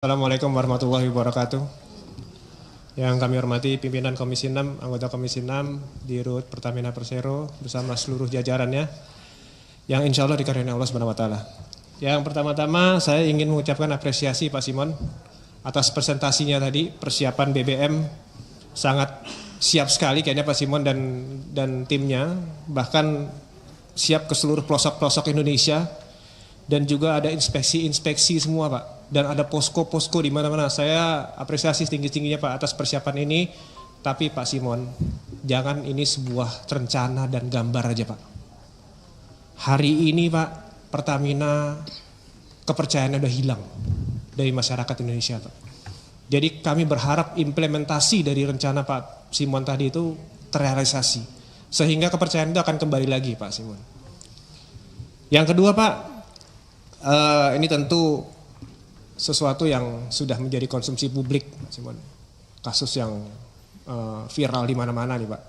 Assalamualaikum warahmatullahi wabarakatuh. Yang kami hormati pimpinan Komisi 6, anggota Komisi 6 di RUT Pertamina Persero bersama seluruh jajarannya yang insya Allah dikaruniai Allah Subhanahu wa Ta'ala. Yang pertama-tama saya ingin mengucapkan apresiasi Pak Simon atas presentasinya tadi. Persiapan BBM sangat siap sekali kayaknya Pak Simon dan timnya, bahkan siap ke seluruh pelosok-pelosok Indonesia. Dan juga ada inspeksi semua Pak. Dan ada posko-posko di mana-mana. Saya apresiasi setinggi-tingginya Pak atas persiapan ini. Tapi Pak Simon, jangan ini sebuah rencana dan gambar aja Pak. Hari ini Pak, Pertamina kepercayaannya udah hilang dari masyarakat Indonesia Pak. Jadi kami berharap implementasi dari rencana Pak Simon tadi itu terrealisasi. Sehingga kepercayaan itu akan kembali lagi Pak Simon. Yang kedua Pak, ini tentu sesuatu yang sudah menjadi konsumsi publik, Simon. Kasus yang viral di mana-mana nih Pak.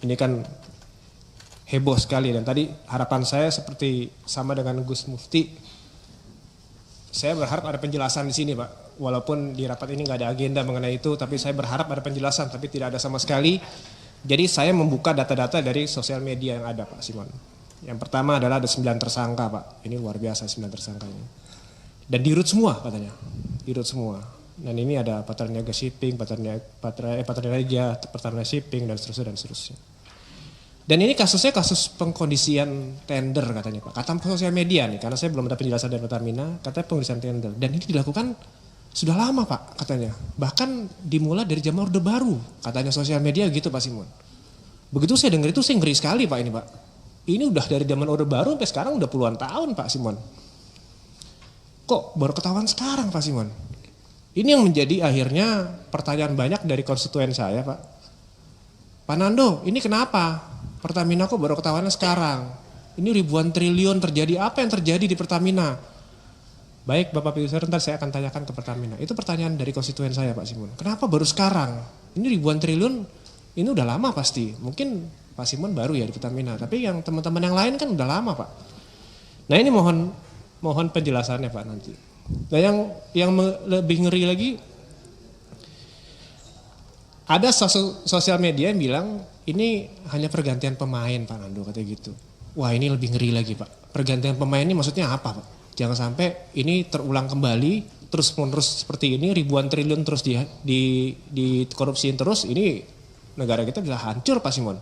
Ini kan heboh sekali dan tadi harapan saya seperti sama dengan Gus Mufti. Saya berharap ada penjelasan di sini Pak. Walaupun di rapat ini nggak ada agenda mengenai itu, tapi saya berharap ada penjelasan, tapi tidak ada sama sekali. Jadi saya membuka data-data dari sosial media yang ada Pak Simon. Yang pertama adalah ada 9 tersangka Pak. Ini luar biasa 9 tersangka ini. Dan di root semua katanya. Di root semua. Dan ini ada Patraniaga Shipping, Patraniaga, Pertamina Shipping dan seterusnya. Dan ini kasusnya kasus pengkondisian tender katanya Pak. Kata sosial media nih, karena saya belum ada penjelasan dari Pertamina, katanya pengkondisian tender. Dan ini dilakukan sudah lama Pak katanya. Bahkan dimulai dari zaman Orde Baru. Katanya sosial media gitu Pak Simon. Begitu saya dengar itu saya ngeri sekali Pak ini Pak. Ini udah dari zaman Orde Baru sampai sekarang udah puluhan tahun Pak Simon. Kok baru ketahuan sekarang Pak Simon? Ini yang menjadi akhirnya pertanyaan banyak dari konstituen saya Pak. Pak Nando, ini kenapa? Pertamina kok baru ketahuannya sekarang? Ini ribuan triliun terjadi, apa yang terjadi di Pertamina? Baik Bapak Piusar, ntar saya akan tanyakan ke Pertamina. Itu pertanyaan dari konstituen saya Pak Simon. Kenapa baru sekarang? Ini ribuan triliun, ini udah lama pasti. Mungkin Pak Simon baru ya di Pertamina, tapi yang teman-teman yang lain kan udah lama Pak. Nah ini mohon penjelasannya Pak nanti. Nah yang lebih ngeri lagi, ada sosial media yang bilang ini hanya pergantian pemain Pak Nando katanya gitu. Wah ini lebih ngeri lagi Pak. Pergantian pemain ini maksudnya apa Pak? Jangan sampai ini terulang kembali terus menerus seperti ini, ribuan triliun terus di korupsiin terus, ini negara kita bisa hancur Pak Simon.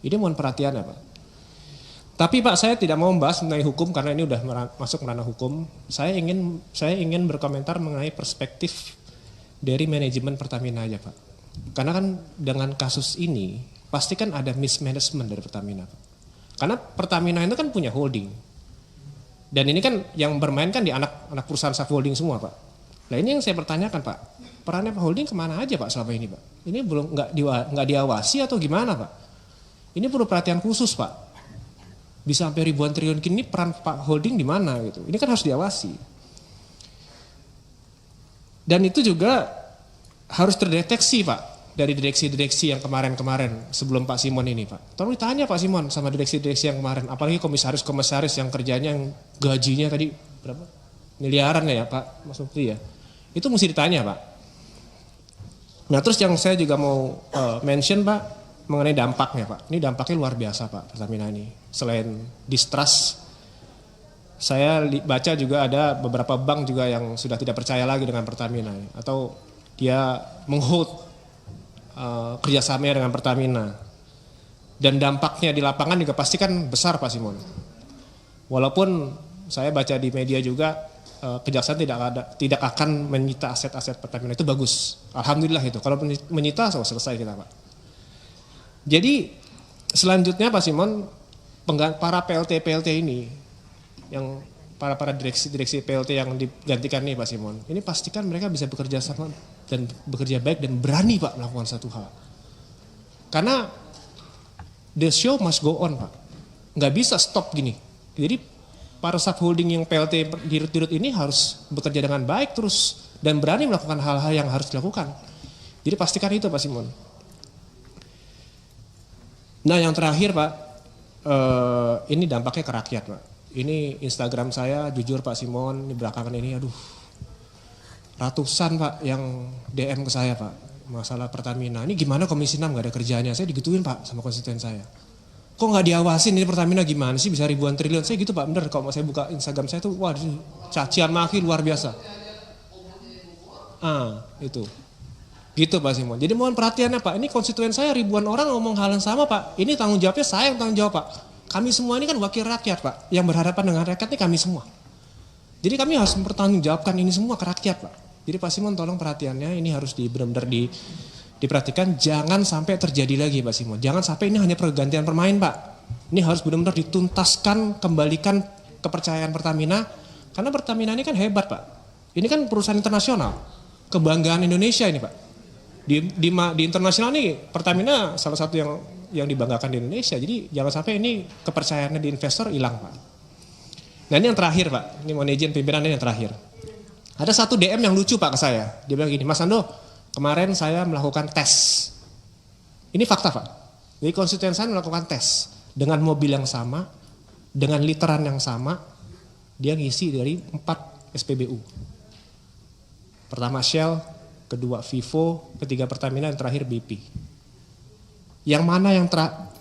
Ini mohon perhatian ya Pak. Tapi Pak saya tidak mau membahas mengenai hukum karena ini udah masuk ranah hukum. Saya ingin berkomentar mengenai perspektif dari manajemen Pertamina aja Pak. Karena kan dengan kasus ini pasti kan ada mismanagement dari Pertamina Pak. Karena Pertamina itu kan punya holding. Dan ini kan yang bermain kan di anak perusahaan subholding semua Pak. Nah ini yang saya pertanyakan Pak. Perannya Pak Holding kemana aja Pak selama ini Pak? Ini belum nggak diawasi atau gimana Pak? Ini perlu perhatian khusus Pak. Bisa sampai ribuan triliun kini peran Pak Holding di mana gitu. Ini kan harus diawasi. Dan itu juga harus terdeteksi Pak dari direksi-direksi yang kemarin-kemarin sebelum Pak Simon ini Pak. Tolong ditanya Pak Simon sama direksi-direksi yang kemarin, apalagi komisaris-komisaris yang kerjanya yang gajinya tadi berapa? Miliaran ya Pak Mas Mufti ya. Itu mesti ditanya Pak. Nah terus yang saya juga mau mention Pak, mengenai dampaknya Pak. Ini dampaknya luar biasa Pak Pertamina ini. Selain distrust, saya baca juga ada beberapa bank juga yang sudah tidak percaya lagi dengan Pertamina. Atau dia menghold kerjasamanya dengan Pertamina. Dan dampaknya di lapangan juga pasti kan besar Pak Simon. Walaupun saya baca di media juga kejaksaan tidak akan menyita aset-aset Pertamina. Itu bagus. Alhamdulillah itu. Kalau menyita selesai kita Pak. Jadi selanjutnya Pak Simon, para PLT ini, yang para direksi PLT yang digantikan nih Pak Simon, ini pastikan mereka bisa bekerja sama dan bekerja baik dan berani Pak melakukan satu hal. Karena the show must go on Pak, nggak bisa stop gini. Jadi para subholding yang PLT dirut ini harus bekerja dengan baik terus dan berani melakukan hal-hal yang harus dilakukan. Jadi pastikan itu Pak Simon. Nah yang terakhir Pak, ini dampaknya ke rakyat Pak. Ini Instagram saya jujur Pak Simon, di belakangan ini aduh ratusan Pak yang DM ke saya Pak, masalah Pertamina. Ini gimana Komisi 6 gak ada kerjanya? Saya digituin Pak sama konstituen saya. Kok nggak diawasin ini Pertamina gimana sih bisa ribuan triliun? Saya gitu Pak, bener kalau saya buka Instagram saya tuh, wah cacian maki luar biasa. Itu. Gitu Pak Simon. Jadi mohon perhatiannya Pak, ini konstituen saya ribuan orang ngomong hal yang sama Pak. Ini tanggung jawabnya saya yang tanggung jawab Pak. Kami semua ini kan wakil rakyat Pak, yang berhadapan dengan rakyat ini kami semua. Jadi kami harus mempertanggungjawabkan ini semua ke rakyat Pak. Jadi Pak Simon tolong perhatiannya, ini harus benar-benar diperhatikan, jangan sampai terjadi lagi Pak Simon. Jangan sampai ini hanya pergantian permain Pak. Ini harus benar-benar dituntaskan, kembalikan kepercayaan Pertamina. Karena Pertamina ini kan hebat Pak. Ini kan perusahaan internasional, kebanggaan Indonesia ini Pak. Di internasional nih Pertamina salah satu yang dibanggakan di Indonesia. Jadi jangan sampai ini kepercayaannya di investor hilang Pak. Nah ini yang terakhir Pak, ini mohon izin pimpinan ini yang terakhir. Ada satu DM yang lucu Pak ke saya. Dia bilang gini, Mas Ando, kemarin saya melakukan tes. Ini fakta Pak. Jadi konstituen saya melakukan tes dengan mobil yang sama, dengan literan yang sama, dia ngisi dari 4 SPBU. Pertama Shell, kedua Vivo, ketiga Pertamina, yang terakhir BP. Yang mana yang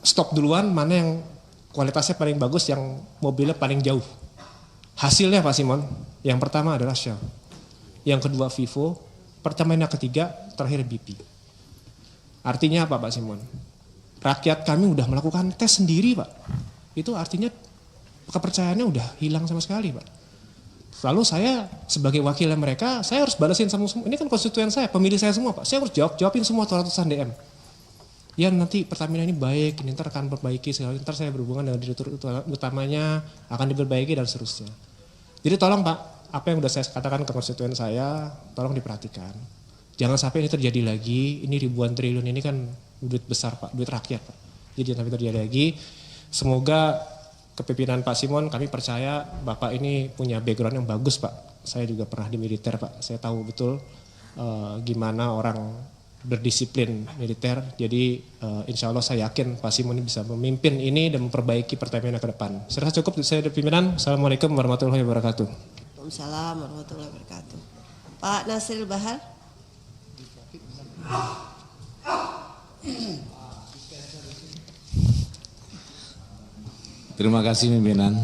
stop duluan, mana yang kualitasnya paling bagus, yang mobilnya paling jauh. Hasilnya Pak Simon, yang pertama adalah Shell, yang kedua Vivo, Pertamina ketiga, terakhir BP. Artinya apa Pak Simon? Rakyat kami udah melakukan tes sendiri Pak. Itu artinya kepercayaannya udah hilang sama sekali Pak. Lalu saya sebagai wakilnya mereka, saya harus balasin sama semua. Ini kan konstituen saya, pemilih saya semua Pak. Saya harus jawabin semua ratusan DM. Ya nanti Pertamina ini baik, ini ntar akan perbaiki, ntar saya berhubungan dengan direktur utamanya, akan diperbaiki dan seterusnya. Jadi tolong Pak, apa yang sudah saya katakan ke konstituen saya, tolong diperhatikan. Jangan sampai ini terjadi lagi, ini ribuan triliun ini kan duit besar Pak, duit rakyat Pak. Jadi jangan sampai terjadi lagi. Semoga kepemimpinan Pak Simon, kami percaya Bapak ini punya background yang bagus Pak. Saya juga pernah di militer Pak, saya tahu betul gimana orang berdisiplin militer. Jadi insya Allah saya yakin Pak Simon ini bisa memimpin ini dan memperbaiki Pertamina ke depan. Saya rasa cukup saya dari pimpinan. Assalamualaikum warahmatullahi wabarakatuh. Waalaikumsalam warahmatullahi wabarakatuh. Pak Nasril Bahar. Terima kasih pimpinan.